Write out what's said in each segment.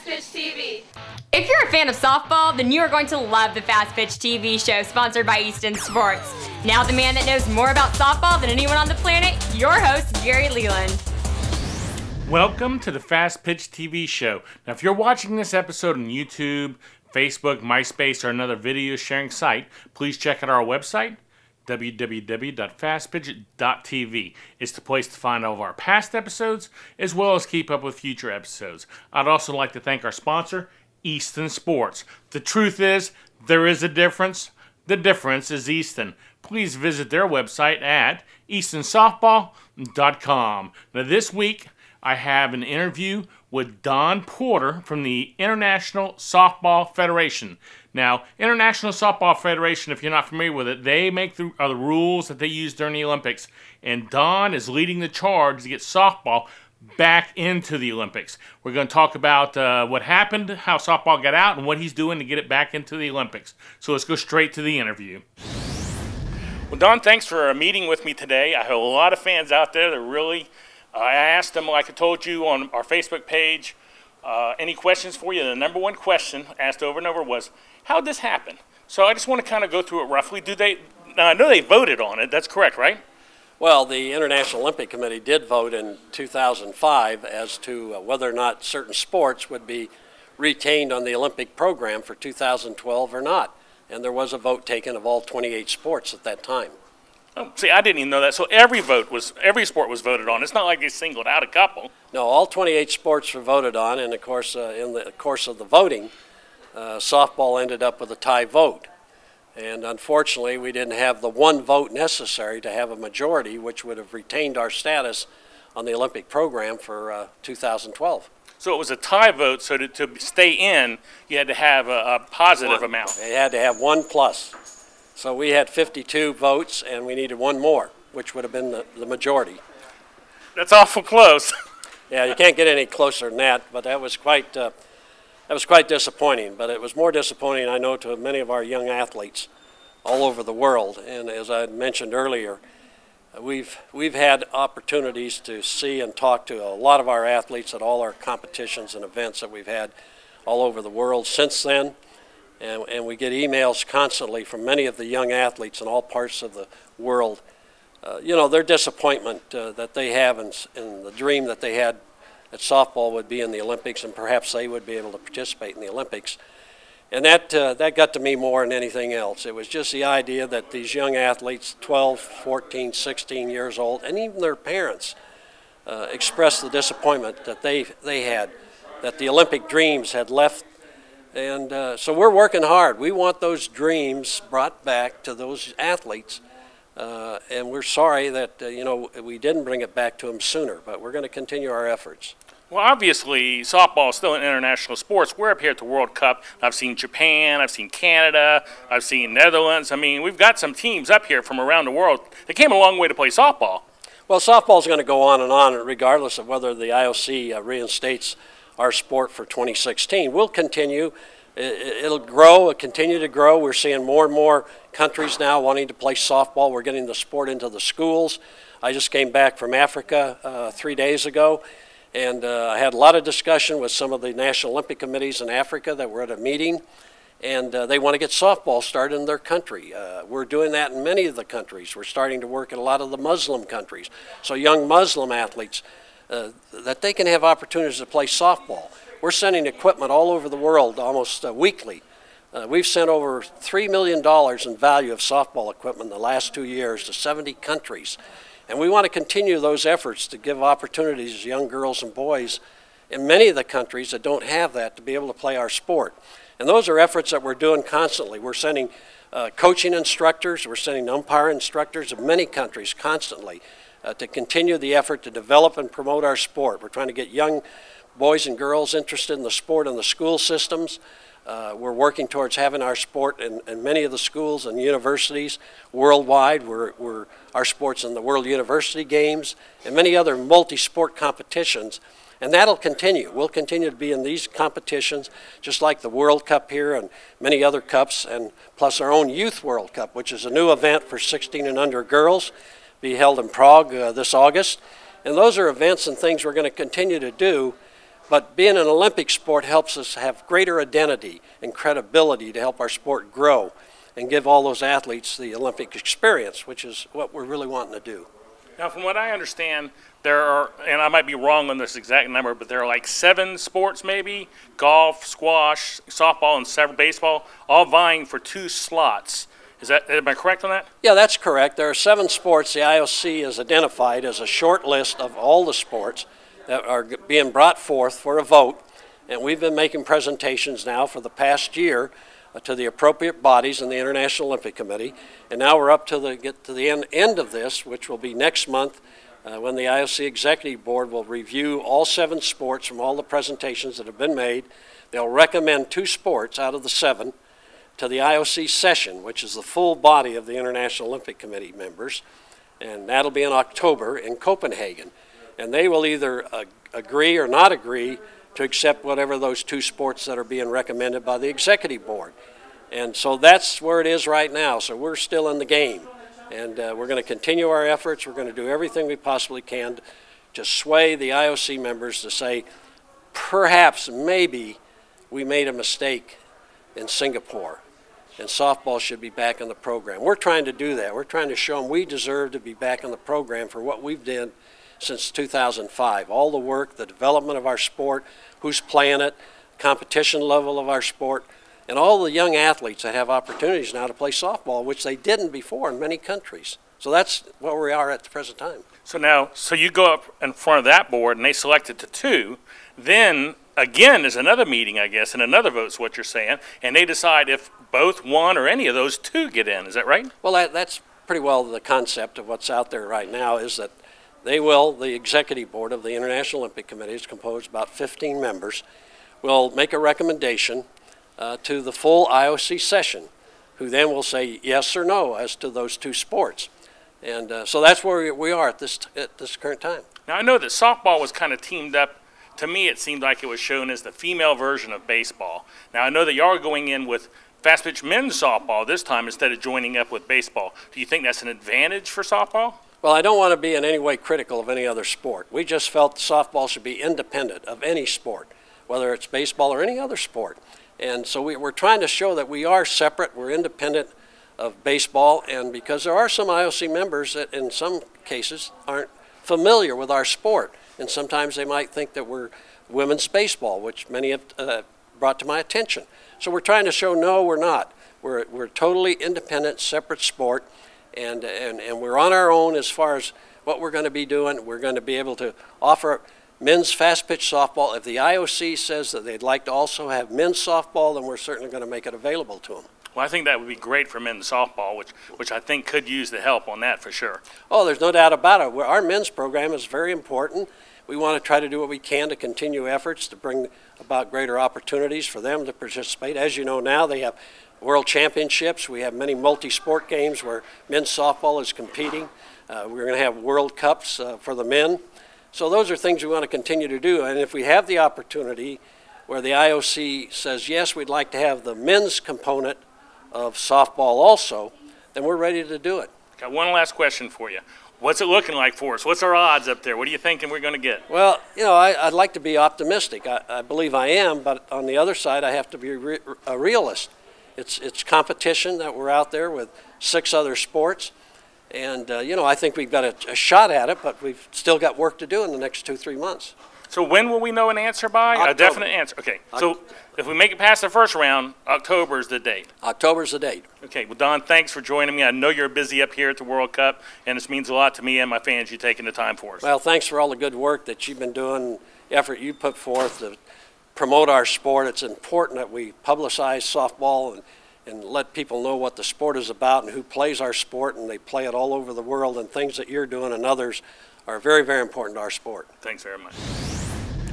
Fastpitch TV. If you're a fan of softball, then you are going to love the Fastpitch TV show sponsored by Easton Sports. Now the man that knows more about softball than anyone on the planet, your host, Gary Leland. Welcome to the Fastpitch TV show. Now, if you're watching this episode on YouTube, Facebook, MySpace, or another video sharing site, please check out our website, www.fastpitch.tv. It's the place to find all of our past episodes, as well as keep up with future episodes. I'd also like to thank our sponsor, Easton Sports. The truth is, there is a difference. The difference is Easton. Please visit their website at eastonsoftball.com. Now, this week, I have an interview with Don Porter from the International Softball Federation. Now, International Softball Federation, if you're not familiar with it, they make the rules that they use during the Olympics. And Don is leading the charge to get softball back into the Olympics. We're going to talk about what happened, how softball got out, and what he's doing to get it back into the Olympics. So let's go straight to the interview. Well, Don, thanks for meeting with me today. I have a lot of fans out there that really... I asked them, like I told you on our Facebook page, any questions for you. The number one question asked over and over was, how did this happen? So I just want to kind of go through it roughly. Now I know they voted on it. That's correct, right? Well, the International Olympic Committee did vote in 2005 as to whether or not certain sports would be retained on the Olympic program for 2012 or not. And there was a vote taken of all 28 sports at that time. Oh, see, I didn't even know that. So every sport was voted on. It's not like they singled out a couple. No, all 28 sports were voted on, and of course, in the course of the voting, softball ended up with a tie vote. And unfortunately, we didn't have the one vote necessary to have a majority, which would have retained our status on the Olympic program for 2012. So it was a tie vote, so to stay in, you had to have a positive amount. They had to have 1 plus. So we had 52 votes, and we needed one more, which would have been the majority. That's awful close. Yeah, you can't get any closer than that, but that was quite disappointing. But it was more disappointing, I know, to many of our young athletes all over the world. And as I mentioned earlier, we've had opportunities to see and talk to a lot of our athletes at all our competitions and events that we've had all over the world since then. And we get emails constantly from many of the young athletes in all parts of the world. Their disappointment that they have in the dream that they had that softball would be in the Olympics and perhaps they would be able to participate in the Olympics. And that got to me more than anything else. It was just the idea that these young athletes, 12, 14, 16 years old, and even their parents expressed the disappointment that they had, that the Olympic dreams had left. And so we're working hard. We want those dreams brought back to those athletes, and we're sorry that we didn't bring it back to them sooner. But we're going to continue our efforts. Well, obviously, softball is still an international sport. We're up here at the World Cup. I've seen Japan. I've seen Canada. I've seen Netherlands. I mean, we've got some teams up here from around the world that came a long way to play softball. Well, softball is going to go on, regardless of whether the IOC reinstates our sport for 2016. We'll continue. It'll grow, it'll continue to grow. We're seeing more and more countries now wanting to play softball. We're getting the sport into the schools. I just came back from Africa 3 days ago, and I had a lot of discussion with some of the National Olympic Committees in Africa that were at a meeting, and they want to get softball started in their country. We're doing that in many of the countries. We're starting to work in a lot of the Muslim countries. So young Muslim athletes, that they can have opportunities to play softball. We're sending equipment all over the world almost weekly. We've sent over $3 million in value of softball equipment in the last 2 years to 70 countries. And we want to continue those efforts to give opportunities to young girls and boys in many of the countries that don't have that to be able to play our sport. And those are efforts that we're doing constantly. We're sending coaching instructors, we're sending umpire instructors in many countries constantly to continue the effort to develop and promote our sport. We're trying to get young boys and girls interested in the sport in the school systems. We're working towards having our sport in many of the schools and universities worldwide. Our sport's in the World University Games and many other multi-sport competitions. And that'll continue. We'll continue to be in these competitions, just like the World Cup here and many other cups, and plus our own Youth World Cup, which is a new event for 16 and under girls, be held in Prague this August. And those are events and things we're going to continue to do But being an Olympic sport helps us have greater identity and credibility to help our sport grow and give all those athletes the Olympic experience, which is what we're really wanting to do. Now, from what I understand, there are, and I might be wrong on this exact number, but there are like 7 sports maybe, golf, squash, softball, and several baseball, all vying for 2 slots. Am I correct on that? Yeah, that's correct. There are 7 sports the IOC has identified as a short list of all the sports that are being brought forth for a vote. And we've been making presentations now for the past year to the appropriate bodies in the International Olympic Committee. And now we're up to get to the end of this, which will be next month when the IOC Executive Board will review all 7 sports from all the presentations that have been made. They'll recommend 2 sports out of the 7 to the IOC session, which is the full body of the International Olympic Committee members, and that'll be in October in Copenhagen. And they will either agree or not agree to accept whatever those 2 sports that are being recommended by the Executive Board. And so that's where it is right now. So we're still in the game, and we're going to continue our efforts. We're going to do everything we possibly can to sway the IOC members to say, perhaps, maybe we made a mistake in Singapore, and softball should be back in the program. We're trying to do that. We're trying to show them we deserve to be back in the program for what we've done since 2005. All the work, the development of our sport, who's playing it, competition level of our sport, and all the young athletes that have opportunities now to play softball, which they didn't before in many countries. So that's where we are at the present time. So you go up in front of that board, and they select it to 2. Then again, there's another meeting, I guess, and another vote's what you're saying, and they decide if both 1 or any of those 2 get in. Is that right? Well, that's pretty well the concept of what's out there right now, is that the Executive Board of the International Olympic Committee is composed of about 15 members, will make a recommendation to the full IOC session, who then will say yes or no as to those 2 sports. And so that's where we are at this current time. Now, I know that softball was kind of teamed up. To me, it seemed like it was shown as the female version of baseball. Now, I know that y'all are going in with fast-pitch men's softball this time instead of joining up with baseball. Do you think that's an advantage for softball? Well, I don't want to be in any way critical of any other sport. We just felt softball should be independent of any sport, whether it's baseball or any other sport. And so we're trying to show that we are separate, we're independent of baseball, and because there are some IOC members that in some cases aren't familiar with our sport, and sometimes they might think that we're women's baseball, which many have brought to my attention. So we're trying to show, no, we're not. We're totally independent, separate sport, and we're on our own as far as what we're going to be doing. We're going to be able to offer men's fast-pitch softball. If the IOC says that they'd like to also have men's softball, then we're certainly going to make it available to them. Well, I think that would be great for men's softball, which I think could use the help on that for sure. Oh, there's no doubt about it. Our men's program is very important. We want to try to do what we can to continue efforts to bring about greater opportunities for them to participate. As you know now, they have world championships. We have many multi-sport games where men's softball is competing. We're going to have World Cups for the men. So those are things we want to continue to do. And if we have the opportunity where the IOC says, yes, we'd like to have the men's component of softball also, then we're ready to do it. Got one last question for you. What's it looking like for us? What's our odds up there? What are you thinking we're going to get? Well, you know, I'd like to be optimistic. I believe I am, but on the other side, I have to be a realist. It's competition that we're out there with 6 other sports. And, you know, I think we've got a shot at it, but we've still got work to do in the next 2-3 months. So when will we know an answer by? October. A definite answer. Okay. So if we make it past the first round, October is the date. October's the date. Okay. Well, Don, thanks for joining me. I know you're busy up here at the World Cup, and this means a lot to me and my fans, you taking the time for us. Well, thanks for all the good work that you've been doing, effort you put forth to promote our sport. It's important that we publicize softball and let people know what the sport is about and who plays our sport, and they play it all over the world, and things that you're doing and others are very, very important to our sport. Thanks very much.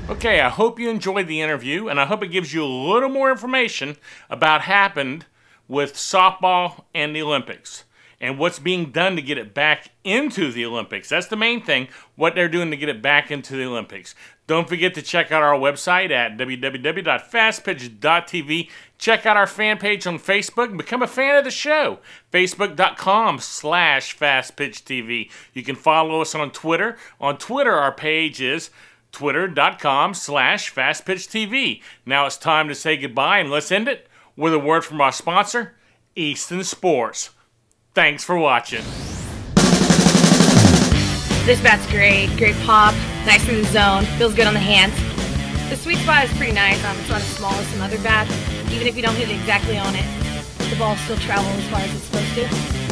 Okay, I hope you enjoyed the interview, and I hope it gives you a little more information about what happened with softball and the Olympics and what's being done to get it back into the Olympics. That's the main thing, what they're doing to get it back into the Olympics. Don't forget to check out our website at www.fastpitch.tv. Check out our fan page on Facebook and become a fan of the show, facebook.com/fastpitchtv. You can follow us on Twitter. On Twitter, our page is twitter.com/FastPitchTV. Now it's time to say goodbye, and let's end it with a word from our sponsor, Easton Sports. Thanks for watching. This bat's great pop, nice in the zone, feels good on the hands. The sweet spot is pretty nice. It's not as small as some other bats. Even if you don't hit it exactly on it, the ball still travels as far as it's supposed to.